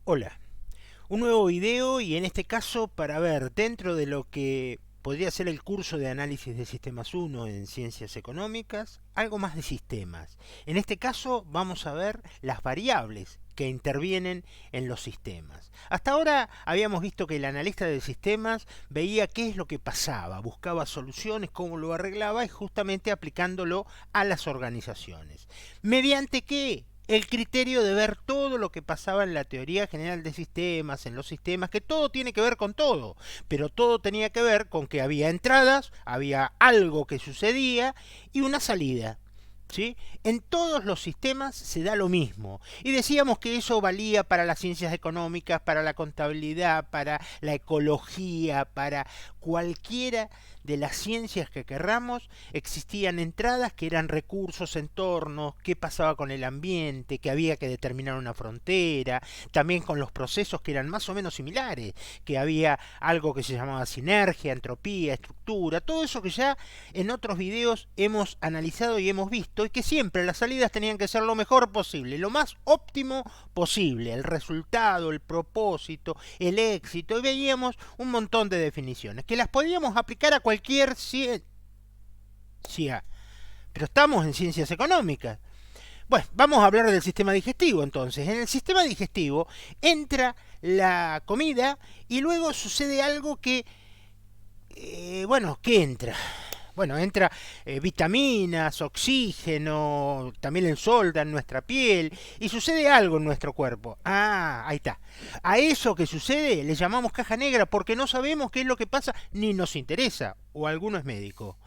Hola, un nuevo video y en este caso para ver dentro de lo que podría ser el curso de análisis de sistemas 1 en ciencias económicas, algo más de sistemas. En este caso vamos a ver las variables que intervienen en los sistemas. Hasta ahora habíamos visto que el analista de sistemas veía qué es lo que pasaba, buscaba soluciones, cómo lo arreglaba y justamente aplicándolo a las organizaciones. ¿Mediante qué? El criterio de ver todo lo que pasaba en la teoría general de sistemas, en los sistemas, que todo tiene que ver con todo, pero todo tenía que ver con que había entradas, había algo que sucedía y una salida. ¿Sí? En todos los sistemas se da lo mismo. Y decíamos que eso valía para las ciencias económicas, para la contabilidad, para la ecología, para cualquiera de las ciencias que querramos. Existían entradas que eran recursos, entornos, qué pasaba con el ambiente, que había que determinar una frontera, también con los procesos que eran más o menos similares, que había algo que se llamaba sinergia, entropía, estructura, todo eso que ya en otros videos hemos analizado y hemos visto, y que siempre las salidas tenían que ser lo mejor posible, lo más óptimo posible, el resultado, el propósito, el éxito, y veíamos un montón de definiciones, que las podíamos aplicar a cualquier ciencia, pero estamos en ciencias económicas. Bueno, vamos a hablar del sistema digestivo entonces. En el sistema digestivo entra la comida y luego sucede algo que, ¿qué entra? Bueno, entra vitaminas, oxígeno, también el sol da en nuestra piel y sucede algo en nuestro cuerpo. Ah, ahí está. A eso que sucede le llamamos caja negra porque no sabemos qué es lo que pasa ni nos interesa. O alguno es médico.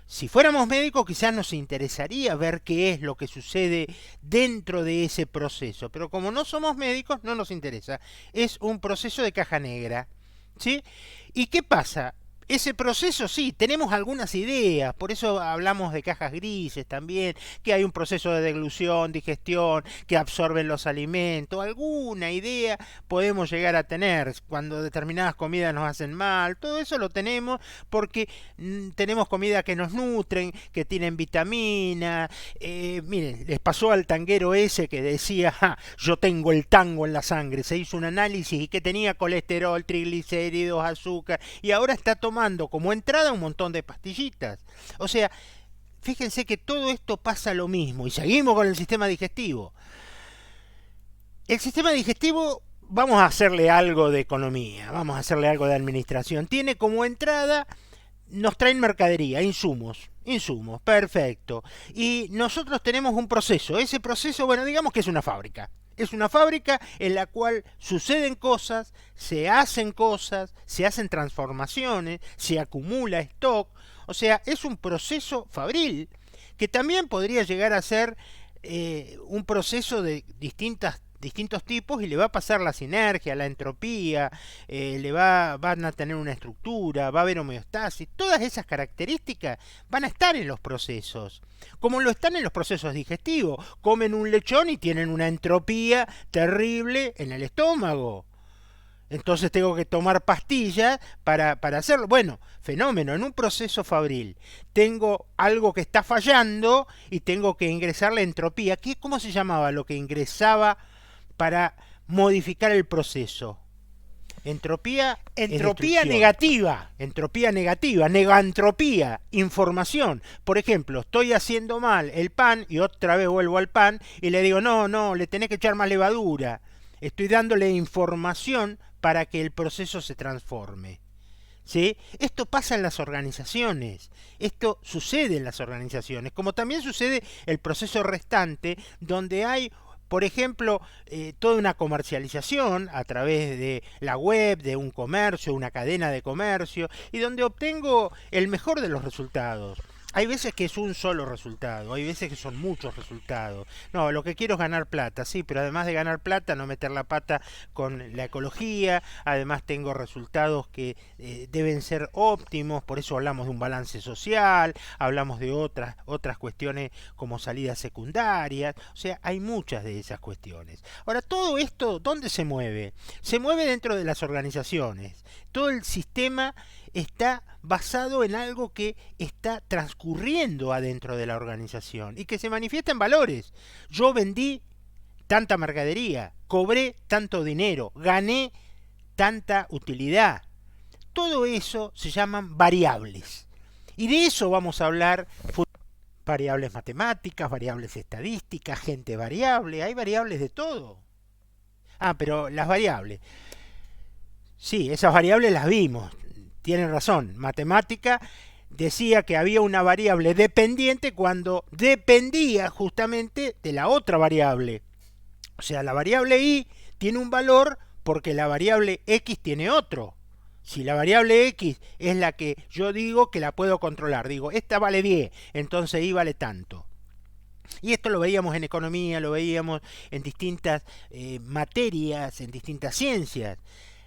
Si fuéramos médicos quizás nos interesaría ver qué es lo que sucede dentro de ese proceso, pero como no somos médicos no nos interesa. Es un proceso de caja negra. ¿Sí? ¿Y qué pasa? Ese proceso sí, tenemos algunas ideas, por eso hablamos de cajas grises también, que hay un proceso de deglución, digestión, que absorben los alimentos, alguna idea podemos llegar a tener cuando determinadas comidas nos hacen mal, todo eso lo tenemos porque tenemos comida que nos nutren, que tienen vitamina. Miren, les pasó al tanguero ese que decía, yo tengo el tango en la sangre, se hizo un análisis y que tenía colesterol, triglicéridos, azúcar, y ahora está tomando como entrada un montón de pastillitas. O sea, fíjense que todo esto pasa lo mismo y seguimos con el sistema digestivo. El sistema digestivo, vamos a hacerle algo de economía, vamos a hacerle algo de administración. Tiene como entrada, nos traen mercadería, insumos, perfecto. Y nosotros tenemos un proceso. Ese proceso, bueno, digamos que es una fábrica. Es una fábrica en la cual suceden cosas, se hacen transformaciones, se acumula stock. O sea, es un proceso fabril que también podría llegar a ser un proceso de distintos tipos y le va a pasar la sinergia, la entropía, van a tener una estructura, va a haber homeostasis, todas esas características van a estar en los procesos, como lo están en los procesos digestivos. Comen un lechón y tienen una entropía terrible en el estómago. Entonces tengo que tomar pastillas para hacerlo. Bueno, fenómeno, en un proceso fabril tengo algo que está fallando y tengo que ingresar la entropía. ¿Cómo se llamaba lo que ingresaba para modificar el proceso? Entropía es Entropía destrucción. negativa. Entropía negativa, negantropía, información. Por ejemplo, estoy haciendo mal el pan y otra vez vuelvo al pan y le digo, no, le tenés que echar más levadura. Estoy dándole información para que el proceso se transforme. ¿Sí? Esto pasa en las organizaciones, esto sucede en las organizaciones, como también sucede el proceso restante, donde hay, por ejemplo, toda una comercialización a través de la web, de un comercio, una cadena de comercio, y donde obtengo el mejor de los resultados. Hay veces que es un solo resultado, hay veces que son muchos resultados. No, lo que quiero es ganar plata, sí, pero además de ganar plata, no meter la pata con la ecología, además tengo resultados que deben ser óptimos, por eso hablamos de un balance social, hablamos de otras cuestiones como salidas secundarias, o sea, hay muchas de esas cuestiones. Ahora, todo esto, ¿dónde se mueve? Se mueve dentro de las organizaciones. Todo el sistema está basado en algo que está transcurriendo adentro de la organización y que se manifiesta en valores. Yo vendí tanta mercadería, cobré tanto dinero, gané tanta utilidad. Todo eso se llaman variables. Y de eso vamos a hablar. Variables matemáticas, variables estadísticas, gente variable, hay variables de todo. Ah, pero las variables. Sí, esas variables las vimos. Tienen razón. Matemática decía que había una variable dependiente cuando dependía justamente de la otra variable. O sea, la variable y tiene un valor porque la variable x tiene otro. Si la variable x es la que yo digo que la puedo controlar, digo, esta vale 10, entonces y vale tanto. Y esto lo veíamos en economía, lo veíamos en distintas materias, en distintas ciencias.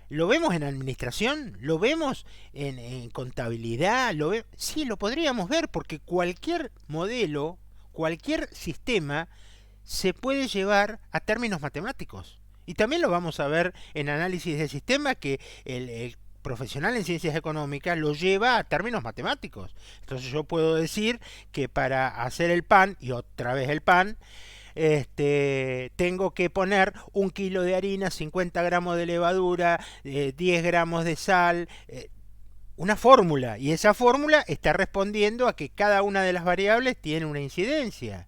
¿Lo vemos en administración? ¿Lo vemos en contabilidad? Sí, lo podríamos ver porque cualquier modelo, cualquier sistema se puede llevar a términos matemáticos. Y también lo vamos a ver en análisis de sistema que el profesional en ciencias económicas lo lleva a términos matemáticos. Entonces yo puedo decir que para hacer el pan, y otra vez el pan, tengo que poner 1 kilo de harina, 50 gramos de levadura, 10 gramos de sal, una fórmula. Y esa fórmula está respondiendo a que cada una de las variables tiene una incidencia.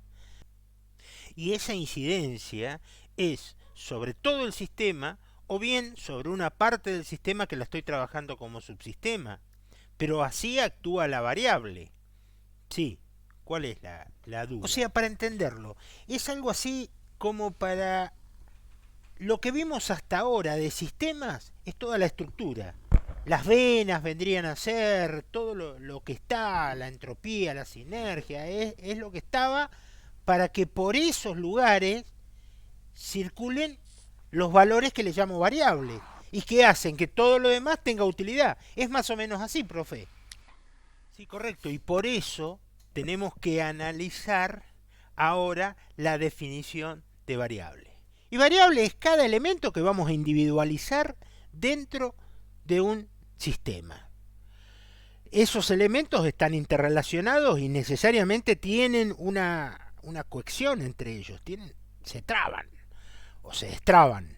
Y esa incidencia es sobre todo el sistema o bien sobre una parte del sistema que la estoy trabajando como subsistema. Pero así actúa la variable. Sí, ¿cuál es la duda? O sea, para entenderlo, es algo así como para lo que vimos hasta ahora de sistemas, es toda la estructura. Las venas vendrían a ser todo lo que está, la entropía, la sinergia, es lo que estaba para que por esos lugares circulen los valores que le llamo variables y que hacen que todo lo demás tenga utilidad. Es más o menos así, profe. Sí, correcto. Y por eso tenemos que analizar ahora la definición de variable. Y variable es cada elemento que vamos a individualizar dentro de un sistema. Esos elementos están interrelacionados y necesariamente tienen una cohesión entre ellos. Se traban o se destraban.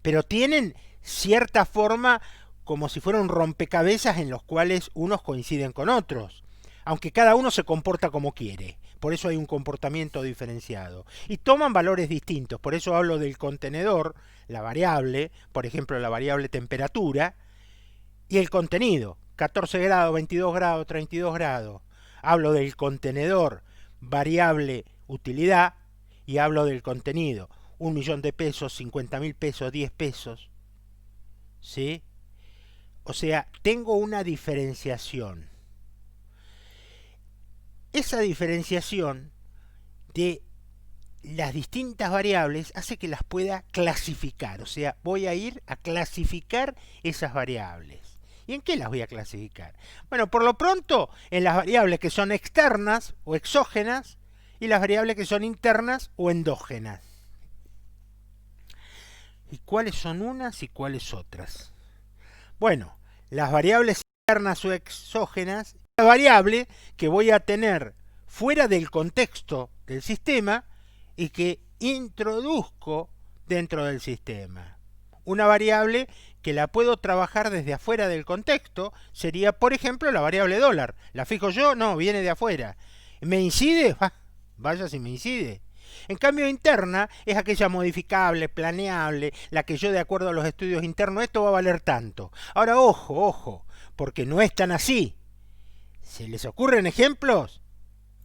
Pero tienen cierta forma como si fuera un rompecabezas en los cuales unos coinciden con otros, aunque cada uno se comporta como quiere. Por eso hay un comportamiento diferenciado. Y toman valores distintos. Por eso hablo del contenedor, la variable, por ejemplo la variable temperatura, y el contenido, 14 grados, 22 grados, 32 grados. Hablo del contenedor, variable utilidad, y hablo del contenido, 1.000.000 de pesos, 50.000 pesos, 10 pesos. ¿Sí? O sea, tengo una diferenciación. Esa diferenciación de las distintas variables hace que las pueda clasificar. O sea, voy a ir a clasificar esas variables. ¿Y en qué las voy a clasificar? Bueno, por lo pronto, en las variables que son externas o exógenas y las variables que son internas o endógenas. ¿Y cuáles son unas y cuáles otras? Bueno, las variables internas o exógenas, la variable que voy a tener fuera del contexto del sistema y que introduzco dentro del sistema. Una variable que la puedo trabajar desde afuera del contexto sería, por ejemplo, la variable dólar. ¿La fijo yo? No, viene de afuera. ¿Me incide? Vaya si me incide. En cambio, interna es aquella modificable, planeable, la que yo de acuerdo a los estudios internos, esto va a valer tanto. Ahora, ojo, porque no es tan así. ¿Se les ocurren ejemplos?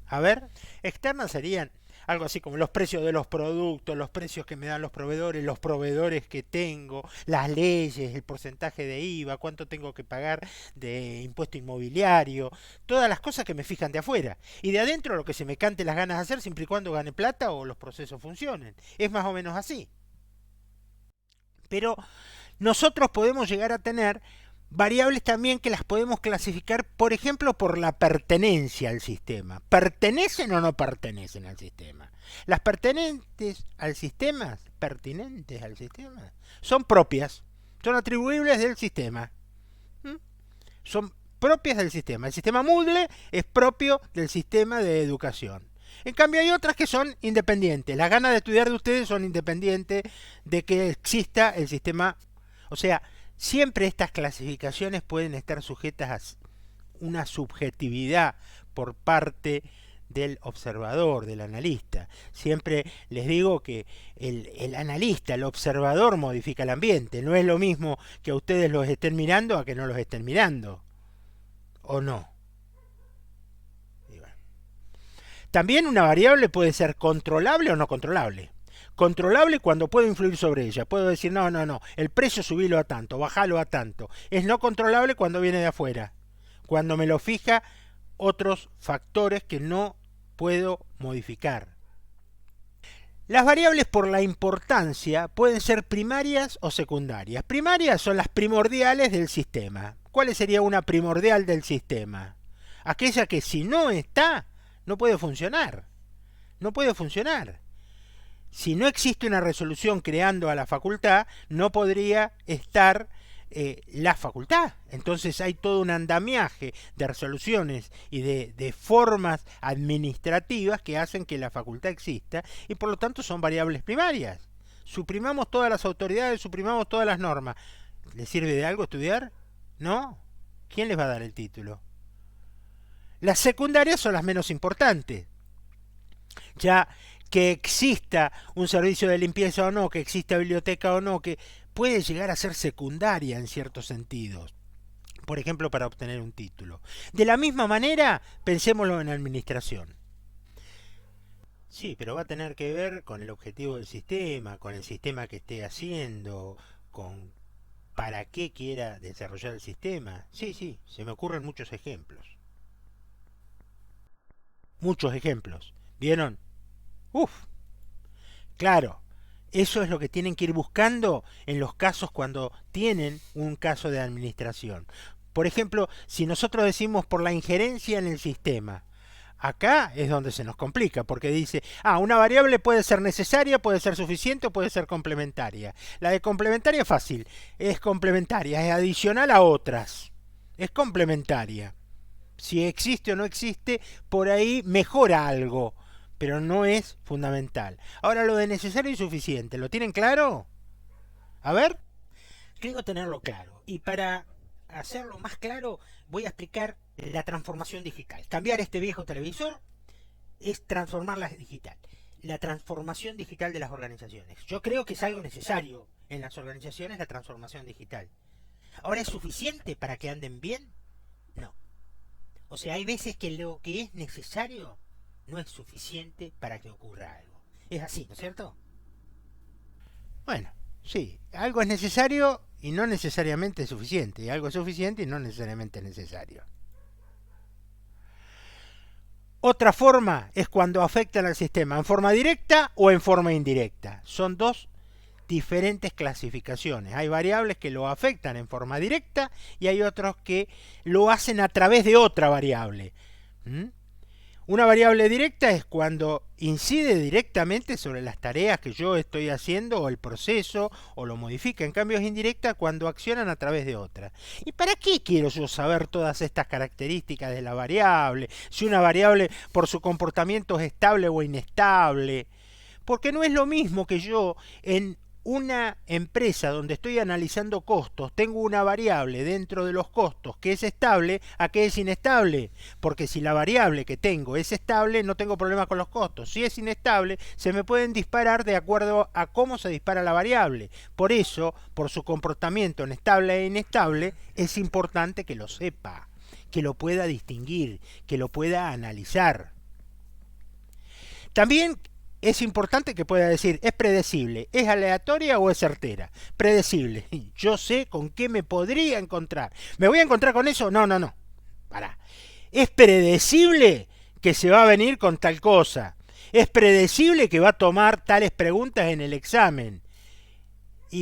A ver, externas serían algo así como los precios de los productos, los precios que me dan los proveedores que tengo, las leyes, el porcentaje de IVA, cuánto tengo que pagar de impuesto inmobiliario, todas las cosas que me fijan de afuera. Y de adentro lo que se me cante las ganas de hacer siempre y cuando gane plata o los procesos funcionen. Es más o menos así. Pero nosotros podemos llegar a tener variables también que las podemos clasificar, por ejemplo, por la pertenencia al sistema. ¿Pertenecen o no pertenecen al sistema? Las pertenentes al sistema, son propias, son atribuibles del sistema. Son propias del sistema. El sistema Moodle es propio del sistema de educación. En cambio hay otras que son independientes. Las ganas de estudiar de ustedes son independientes de que exista el sistema. O sea, siempre estas clasificaciones pueden estar sujetas a una subjetividad por parte del observador, del analista. Siempre les digo que el analista, el observador modifica el ambiente. No es lo mismo que a ustedes los estén mirando a que no los estén mirando. ¿O no? También una variable puede ser controlable o no controlable. Controlable cuando puedo influir sobre ella. Puedo decir, no, no, no, el precio subilo a tanto, bajalo a tanto. Es no controlable cuando viene de afuera. Cuando me lo fija otros factores que no puedo modificar. Las variables por la importancia pueden ser primarias o secundarias. Primarias son las primordiales del sistema. ¿Cuál sería una primordial del sistema? Aquella que si no está, no puede funcionar. No puede funcionar. Si no existe una resolución creando a la facultad, no podría estar la facultad. Entonces hay todo un andamiaje de resoluciones y de formas administrativas que hacen que la facultad exista y por lo tanto son variables primarias. Suprimamos todas las autoridades, suprimamos todas las normas. ¿Les sirve de algo estudiar? ¿No? ¿Quién les va a dar el título? Las secundarias son las menos importantes. Ya que exista un servicio de limpieza o no, que exista biblioteca o no, que puede llegar a ser secundaria en ciertos sentidos. Por ejemplo, para obtener un título. De la misma manera, pensémoslo en administración. Sí, pero va a tener que ver con el objetivo del sistema, con el sistema que esté haciendo, con para qué quiera desarrollar el sistema. Sí, sí, se me ocurren muchos ejemplos. Muchos ejemplos. ¿Vieron? Uf, claro, eso es lo que tienen que ir buscando en los casos cuando tienen un caso de administración. Por ejemplo, si nosotros decimos por la injerencia en el sistema, acá es donde se nos complica, porque dice, una variable puede ser necesaria, puede ser suficiente o puede ser complementaria. La de complementaria es fácil, es complementaria, es adicional a otras, es complementaria. Si existe o no existe, por ahí mejora algo, pero no es fundamental. Ahora lo de necesario y suficiente, ¿lo tienen claro? A ver. Creo tenerlo claro. Y para hacerlo más claro, voy a explicar la transformación digital. Cambiar este viejo televisor es transformarla digital. La transformación digital de las organizaciones. Yo creo que es algo necesario en las organizaciones la transformación digital. Ahora, ¿es suficiente para que anden bien? No. O sea, hay veces que lo que es necesario no es suficiente para que ocurra algo. Es así, ¿no es cierto? Bueno, sí, algo es necesario y no necesariamente es suficiente. Y algo es suficiente y no necesariamente es necesario. Otra forma es cuando afectan al sistema en forma directa o en forma indirecta. Son dos diferentes clasificaciones. Hay variables que lo afectan en forma directa y hay otros que lo hacen a través de otra variable. Una variable directa es cuando incide directamente sobre las tareas que yo estoy haciendo o el proceso o lo modifica. En cambio es indirecta cuando accionan a través de otra. ¿Y para qué quiero yo saber todas estas características de la variable? Si una variable por su comportamiento es estable o inestable. Porque no es lo mismo que yo en una empresa donde estoy analizando costos, tengo una variable dentro de los costos que es estable a que es inestable. Porque si la variable que tengo es estable, no tengo problema con los costos. Si es inestable, se me pueden disparar de acuerdo a cómo se dispara la variable. Por eso, por su comportamiento en estable e inestable, es importante que lo sepa, que lo pueda distinguir, que lo pueda analizar. También es importante que pueda decir, ¿es predecible? ¿Es aleatoria o es certera? Predecible. Yo sé con qué me podría encontrar. ¿Me voy a encontrar con eso? No, no, no. Pará. ¿Es predecible que se va a venir con tal cosa? ¿Es predecible que va a tomar tales preguntas en el examen?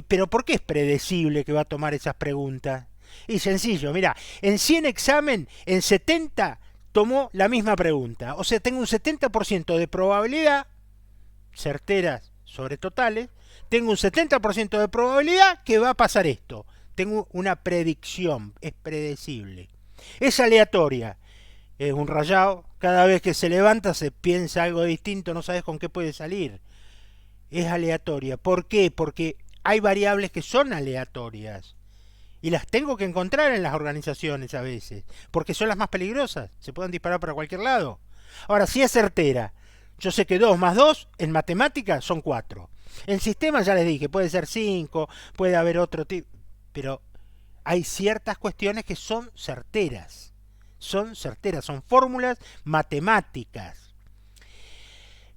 ¿Pero por qué es predecible que va a tomar esas preguntas? Y sencillo, mira, en 100 examen, en 70 tomó la misma pregunta. O sea, tengo un 70% de probabilidad certeras sobre totales, tengo un 70% de probabilidad que va a pasar esto. Tengo una predicción, es predecible. Es aleatoria. Es un rayado. Cada vez que se levanta se piensa algo distinto, no sabes con qué puede salir. Es aleatoria. ¿Por qué? Porque hay variables que son aleatorias. Y las tengo que encontrar en las organizaciones a veces. Porque son las más peligrosas. Se pueden disparar para cualquier lado. Ahora, si es certera, yo sé que 2 más 2 en matemáticas son 4. En sistemas ya les dije, puede ser 5, puede haber otro tipo. Pero hay ciertas cuestiones que son certeras. Son certeras, son fórmulas matemáticas.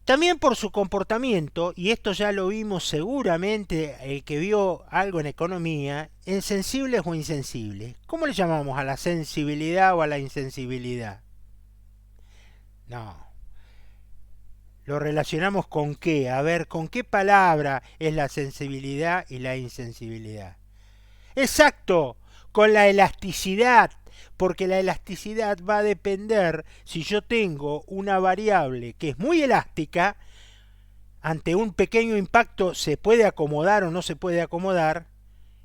También por su comportamiento, y esto ya lo vimos seguramente el que vio algo en economía, en sensibles o insensibles. ¿Cómo le llamamos a la sensibilidad o a la insensibilidad? No. ¿Lo relacionamos con qué? A ver, ¿con qué palabra es la sensibilidad y la insensibilidad? Exacto, con la elasticidad, porque la elasticidad va a depender si yo tengo una variable que es muy elástica, ante un pequeño impacto se puede acomodar o no se puede acomodar,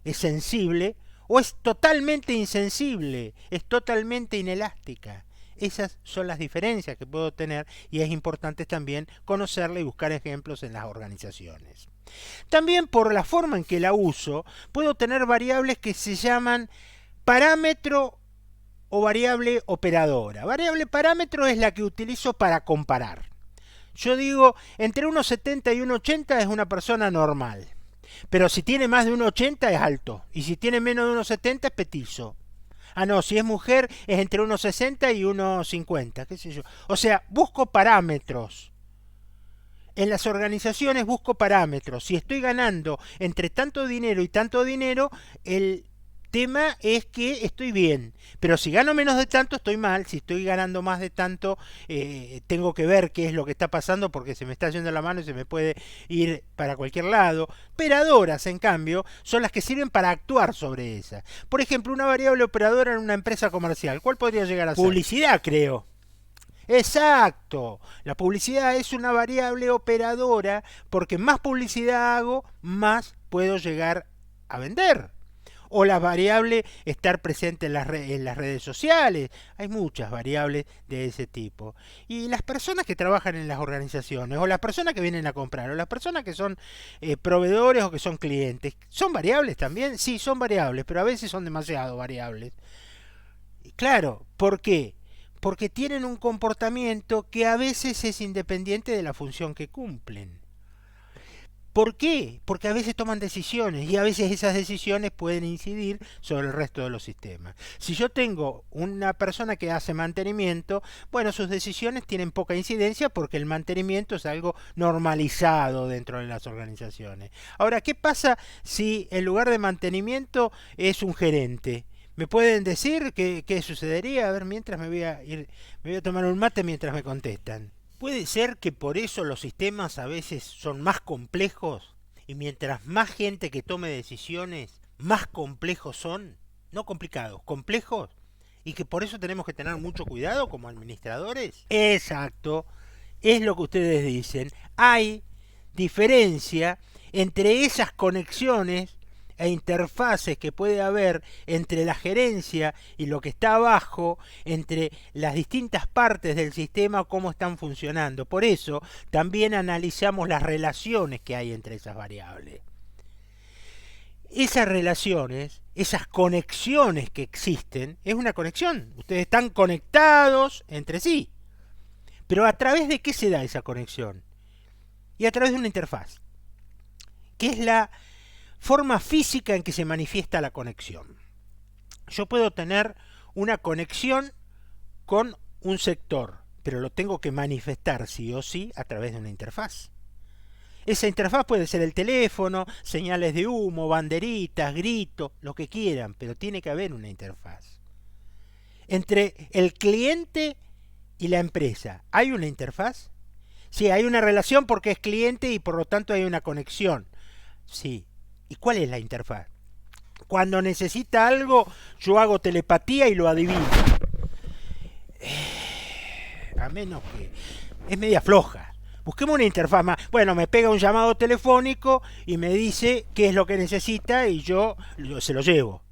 es sensible, o es totalmente insensible, es totalmente inelástica. Esas son las diferencias que puedo tener y es importante también conocerla y buscar ejemplos en las organizaciones. También por la forma en que la uso, puedo tener variables que se llaman parámetro o variable operadora. Variable parámetro es la que utilizo para comparar. Yo digo, entre 1,70 y 1,80 es una persona normal. Pero si tiene más de 1,80 es alto. Y si tiene menos de 1,70 es petizo. Ah, no, si es mujer es entre 1,60 y 1,50, qué sé yo. O sea, busco parámetros. En las organizaciones busco parámetros. Si estoy ganando entre tanto dinero y tanto dinero, el tema es que estoy bien. Pero si gano menos de tanto, estoy mal. Si estoy ganando más de tanto, tengo que ver qué es lo que está pasando porque se me está yendo la mano y se me puede ir para cualquier lado. Operadoras, en cambio, son las que sirven para actuar sobre esa. Por ejemplo, una variable operadora en una empresa comercial. ¿Cuál podría llegar a ser? Publicidad, creo. Exacto. La publicidad es una variable operadora porque más publicidad hago, más puedo llegar a vender. O la variable estar presente en las redes sociales. Hay muchas variables de ese tipo. Y las personas que trabajan en las organizaciones, o las personas que vienen a comprar, o las personas que son proveedores o que son clientes, ¿son variables también? Sí, son variables, pero a veces son demasiado variables. Y claro, ¿por qué? Porque tienen un comportamiento que a veces es independiente de la función que cumplen. ¿Por qué? Porque a veces toman decisiones y a veces esas decisiones pueden incidir sobre el resto de los sistemas. Si yo tengo una persona que hace mantenimiento, bueno, sus decisiones tienen poca incidencia porque el mantenimiento es algo normalizado dentro de las organizaciones. Ahora, ¿qué pasa si en lugar de mantenimiento es un gerente? ¿Me pueden decir qué sucedería? A ver, mientras me voy a tomar un mate mientras me contestan. ¿Puede ser que por eso los sistemas a veces son más complejos y mientras más gente que tome decisiones, más complejos son? No complicados, complejos. Y que por eso tenemos que tener mucho cuidado como administradores. Exacto, es lo que ustedes dicen. Hay diferencia entre esas conexiones e interfaces que puede haber entre la gerencia y lo que está abajo, entre las distintas partes del sistema, cómo están funcionando. Por eso también analizamos las relaciones que hay entre esas variables. Esas relaciones, esas conexiones que existen, es una conexión. Ustedes están conectados entre sí. Pero ¿a través de qué se da esa conexión? Y a través de una interfaz, que es la forma física en que se manifiesta la conexión. Yo puedo tener una conexión con un sector, pero lo tengo que manifestar sí o sí a través de una interfaz. Esa interfaz puede ser el teléfono, señales de humo, banderitas, gritos, lo que quieran, pero tiene que haber una interfaz. Entre el cliente y la empresa, ¿hay una interfaz? Sí, hay una relación porque es cliente y por lo tanto hay una conexión. Sí. ¿Y cuál es la interfaz? Cuando necesita algo, yo hago telepatía y lo adivino. A menos que... es media floja. Busquemos una interfaz más. Bueno, me pega un llamado telefónico y me dice qué es lo que necesita y yo se lo llevo.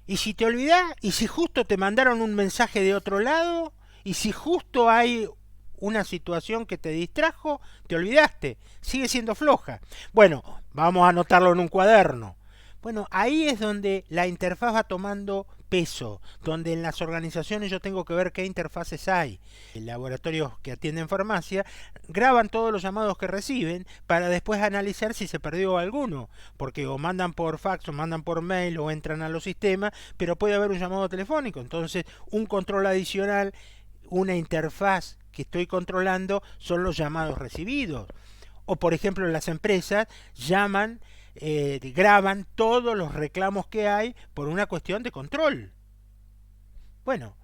Y si te olvidás, y si justo te mandaron un mensaje de otro lado, y si justo hay una situación que te distrajo, te olvidaste, sigue siendo floja. Bueno, vamos a anotarlo en un cuaderno. Bueno, ahí es donde la interfaz va tomando peso, donde en las organizaciones yo tengo que ver qué interfaces hay. Laboratorios que atienden farmacia graban todos los llamados que reciben para después analizar si se perdió alguno, porque o mandan por fax o mandan por mail o entran a los sistemas, pero puede haber un llamado telefónico, entonces un control adicional, una interfaz que estoy controlando son los llamados recibidos. O por ejemplo las empresas llaman, graban todos los reclamos que hay por una cuestión de control. Bueno,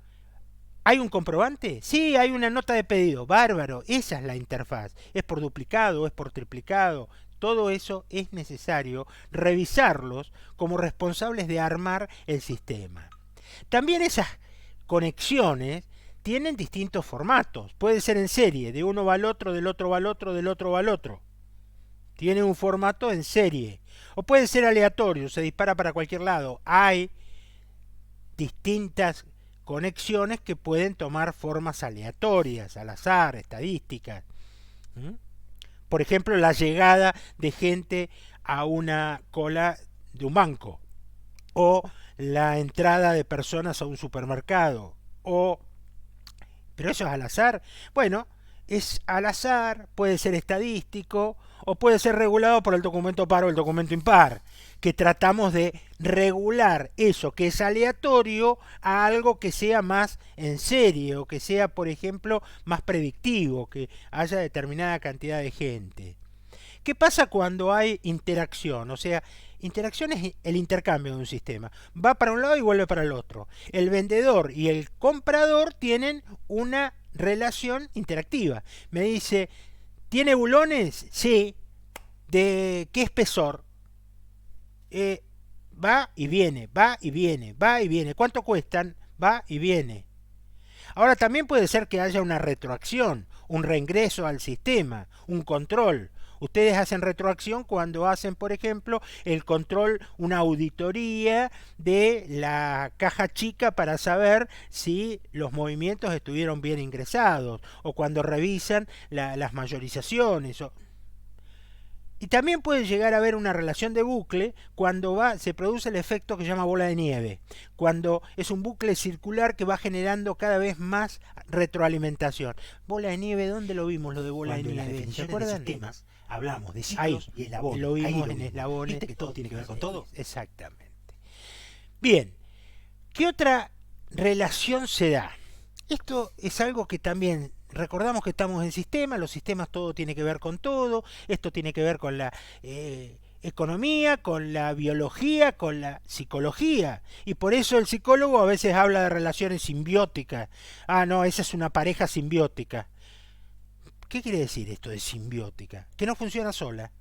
¿hay un comprobante? Sí, hay una nota de pedido. Bárbaro, esa es la interfaz. Es por duplicado, es por triplicado. Todo eso es necesario revisarlos como responsables de armar el sistema. También esas conexiones tienen distintos formatos. Puede ser en serie, de uno va al otro, del otro va al otro, del otro va al otro. Tiene un formato en serie. O puede ser aleatorio, se dispara para cualquier lado. Hay distintas conexiones que pueden tomar formas aleatorias, al azar, estadísticas. ¿Mm? Por ejemplo, la llegada de gente a una cola de un banco, o la entrada de personas a un supermercado, o... ¿Pero eso es al azar? Bueno, es al azar, puede ser estadístico, o puede ser regulado por el documento par o el documento impar, que tratamos de regular eso que es aleatorio a algo que sea más en serio, que sea, por ejemplo, más predictivo, que haya determinada cantidad de gente. ¿Qué pasa cuando hay interacción? O sea, interacción es el intercambio de un sistema. Va para un lado y vuelve para el otro. El vendedor y el comprador tienen una relación interactiva. Me dice, ¿tiene bulones? Sí. ¿De qué espesor? Va y viene, va y viene, va y viene. ¿Cuánto cuestan? Va y viene. Ahora también puede ser que haya una retroacción, un reingreso al sistema, un control. Ustedes hacen retroacción cuando hacen, por ejemplo, el control, una auditoría de la caja chica para saber si los movimientos estuvieron bien ingresados, o cuando revisan las mayorizaciones. Y también puede llegar a haber una relación de bucle cuando se produce el efecto que se llama bola de nieve, cuando es un bucle circular que va generando cada vez más retroalimentación. Bola de nieve, ¿dónde lo vimos lo de bola Cuando de en las nieve? ¿Se definiciones de acuerdan? sistemas hablamos de Ahí, ciclos y eslabones. lo Ahí vimos lo en vimos. eslabones. ¿Viste que todo tiene que ver con todo? Exactamente. Bien, ¿qué otra relación se da? Esto es algo que también recordamos que estamos en sistemas, los sistemas todo tiene que ver con todo, esto tiene que ver con la economía, con la biología, con la psicología, y por eso el psicólogo a veces habla de relaciones simbióticas. Ah, no, esa es una pareja simbiótica. ¿Qué quiere decir esto de simbiótica? Que no funciona sola.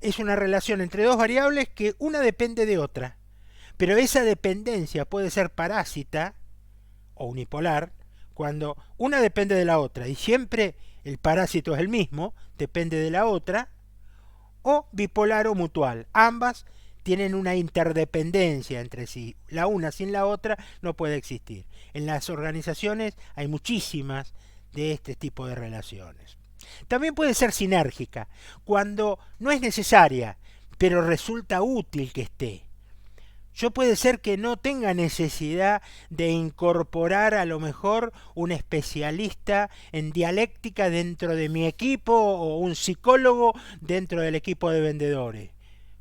Es una relación entre dos variables que una depende de otra, pero esa dependencia puede ser parásita o unipolar, cuando una depende de la otra y siempre el parásito es el mismo, depende de la otra, o bipolar o mutual. Ambas tienen una interdependencia entre sí. La una sin la otra no puede existir. En las organizaciones hay muchísimas de este tipo de relaciones. También puede ser sinérgica, cuando no es necesaria, pero resulta útil que esté. Yo puede ser que no tenga necesidad de incorporar a lo mejor un especialista en dialéctica dentro de mi equipo o un psicólogo dentro del equipo de vendedores,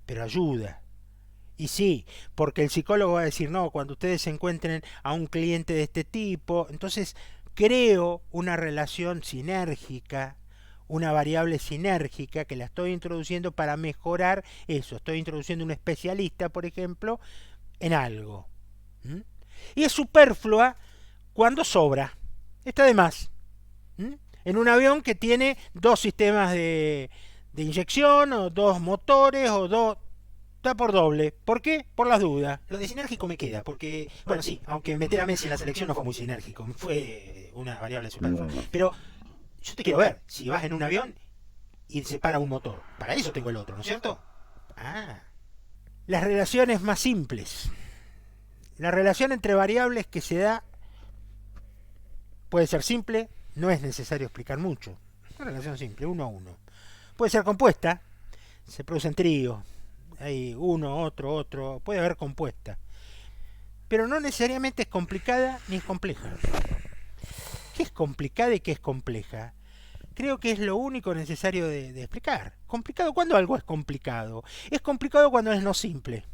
pero ayuda. Y sí, porque el psicólogo va a decir, no, cuando ustedes se encuentren a un cliente de este tipo, entonces creo una relación sinérgica, una variable sinérgica que la estoy introduciendo para mejorar eso. Estoy introduciendo un especialista, por ejemplo, en algo. ¿Mm? Y es superflua cuando sobra. Está de más. ¿Mm? En un avión que tiene dos sistemas de inyección, o dos motores, o dos... Está por doble. ¿Por qué? Por las dudas. Lo de sinérgico me queda, porque, bueno, sí, aunque meter a Messi en la selección no fue muy sinérgico, fue una variable superflua. Pero yo te quiero ver, si vas en un avión y se para un motor, para eso tengo el otro, ¿no es cierto? Ah. Las relaciones más simples. La relación entre variables que se da puede ser simple, no es necesario explicar mucho. Una relación simple, uno a uno. Puede ser compuesta, se producen tríos, hay uno, otro, puede haber compuesta. Pero no necesariamente es complicada ni es compleja. ¿Qué es complicada y qué es compleja? Creo que es lo único necesario de explicar. ¿Complicado? ¿Cuándo algo es complicado? Es complicado cuando es no simple.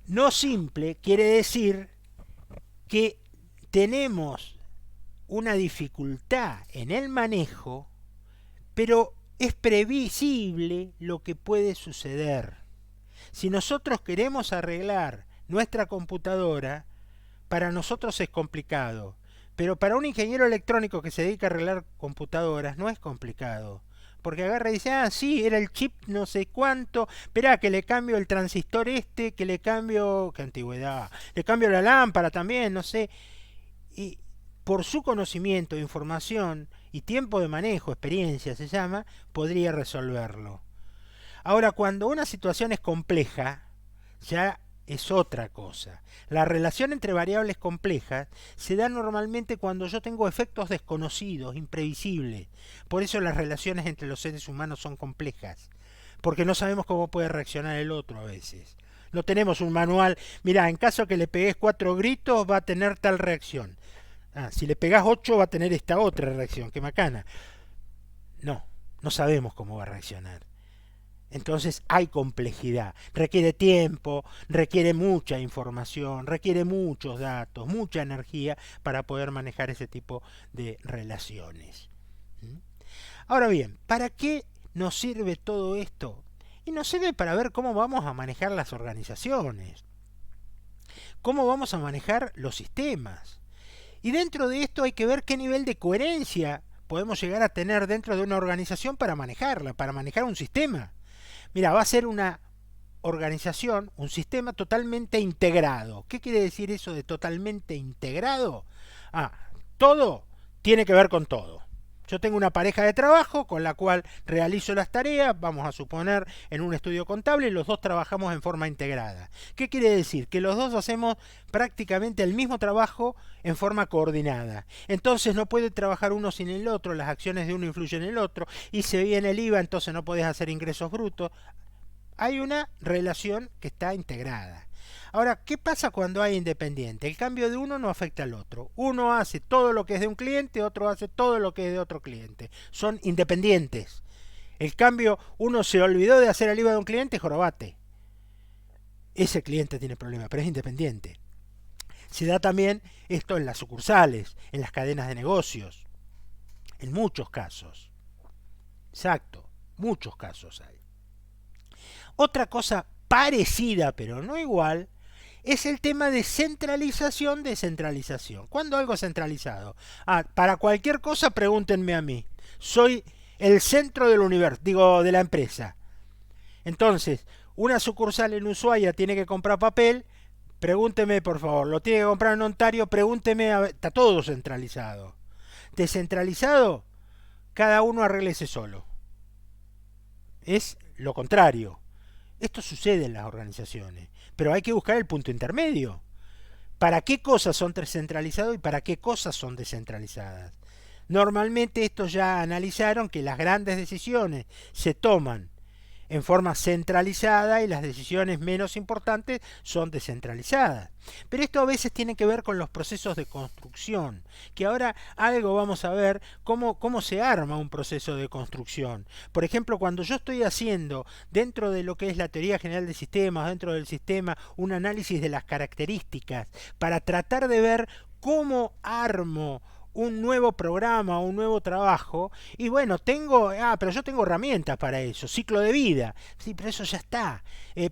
No simple quiere decir que tenemos una dificultad en el manejo, pero es previsible lo que puede suceder. Si nosotros queremos arreglar nuestra computadora, para nosotros es complicado, pero para un ingeniero electrónico que se dedica a arreglar computadoras no es complicado. Porque agarra y dice, ah, sí, era el chip no sé cuánto, esperá que le cambio el transistor este, que le cambio, qué antigüedad, le cambio la lámpara también, no sé. Y por su conocimiento, información y tiempo de manejo, experiencia se llama, podría resolverlo. Ahora, cuando una situación es compleja, ya es otra cosa. La relación entre variables complejas se da normalmente cuando yo tengo efectos desconocidos, imprevisibles. Por eso las relaciones entre los seres humanos son complejas, porque no sabemos cómo puede reaccionar el otro a veces. No tenemos un manual, mira, en caso que le pegues 4 gritos va a tener tal reacción. Ah, si le pegás 8 va a tener esta otra reacción, qué macana. No, no sabemos cómo va a reaccionar. Entonces hay complejidad, requiere tiempo, requiere mucha información, requiere muchos datos, mucha energía para poder manejar ese tipo de relaciones. Ahora bien, ¿para qué nos sirve todo esto? Y nos sirve para ver cómo vamos a manejar las organizaciones, cómo vamos a manejar los sistemas. Y dentro de esto hay que ver qué nivel de coherencia podemos llegar a tener dentro de una organización para manejarla, para manejar un sistema. Mira, va a ser una organización, un sistema totalmente integrado. ¿Qué quiere decir eso de totalmente integrado? Ah, todo tiene que ver con todo. Yo tengo una pareja de trabajo con la cual realizo las tareas, vamos a suponer en un estudio contable, y los dos trabajamos en forma integrada. ¿Qué quiere decir? Que los dos hacemos prácticamente el mismo trabajo en forma coordinada. Entonces no puede trabajar uno sin el otro, las acciones de uno influyen en el otro, y se viene el IVA, entonces no podés hacer ingresos brutos. Hay una relación que está integrada. Ahora, ¿qué pasa cuando hay independiente? El cambio de uno no afecta al otro. Uno hace todo lo que es de un cliente, otro hace todo lo que es de otro cliente. Son independientes. El cambio, uno se olvidó de hacer el IVA de un cliente, jorobate. Ese cliente tiene problemas, pero es independiente. Se da también esto en las sucursales, en las cadenas de negocios. En muchos casos. Exacto, muchos casos hay. Otra cosa parecida, pero no igual, es el tema de centralización, descentralización. ¿Cuándo algo es centralizado? Ah, para cualquier cosa pregúntenme a mí. Soy el centro del universo, digo, de la empresa. Entonces, una sucursal en Ushuaia tiene que comprar papel, pregúnteme por favor. Lo tiene que comprar en Ontario, pregúnteme, a ver, está todo centralizado. Descentralizado, cada uno arréglese solo. Es lo contrario. Esto sucede en las organizaciones, pero hay que buscar el punto intermedio. ¿Para qué cosas son centralizadas y para qué cosas son descentralizadas? Normalmente estos ya analizaron que las grandes decisiones se toman en forma centralizada y las decisiones menos importantes son descentralizadas. Pero esto a veces tiene que ver con los procesos de construcción, que ahora algo vamos a ver cómo se arma un proceso de construcción. Por ejemplo, cuando yo estoy haciendo dentro de lo que es la teoría general de sistemas, dentro del sistema, un análisis de las características para tratar de ver cómo armo un nuevo programa, un nuevo trabajo, y bueno, pero yo tengo herramientas para eso, ciclo de vida, sí, pero eso ya está.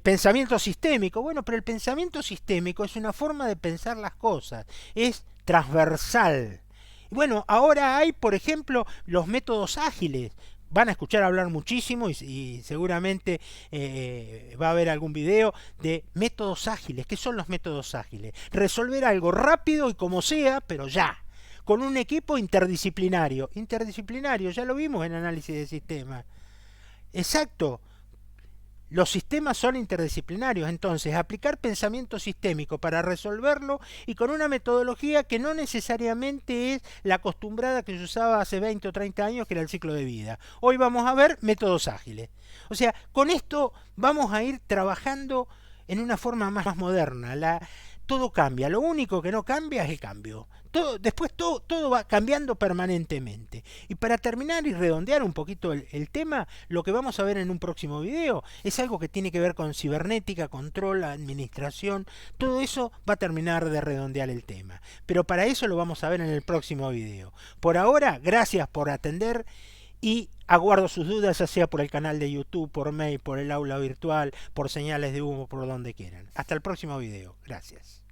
Pensamiento sistémico, bueno, pero el pensamiento sistémico es una forma de pensar las cosas, es transversal. Y bueno, ahora hay, por ejemplo, los métodos ágiles. Van a escuchar hablar muchísimo y seguramente va a haber algún video de métodos ágiles. ¿Qué son los métodos ágiles? Resolver algo rápido y como sea, pero ya. Con un equipo interdisciplinario. Interdisciplinario, ya lo vimos en análisis de sistemas. Exacto. Los sistemas son interdisciplinarios, entonces aplicar pensamiento sistémico para resolverlo y con una metodología que no necesariamente es la acostumbrada que se usaba hace 20 o 30 años, que era el ciclo de vida. Hoy vamos a ver métodos ágiles. O sea, con esto vamos a ir trabajando en una forma más moderna. Todo cambia, lo único que no cambia es el cambio. Después todo va cambiando permanentemente. Y para terminar y redondear un poquito el tema, lo que vamos a ver en un próximo video es algo que tiene que ver con cibernética, control, administración. Todo eso va a terminar de redondear el tema. Pero para eso lo vamos a ver en el próximo video. Por ahora, gracias por atender y aguardo sus dudas, ya sea por el canal de YouTube, por mail, por el aula virtual, por señales de humo, por donde quieran. Hasta el próximo video. Gracias.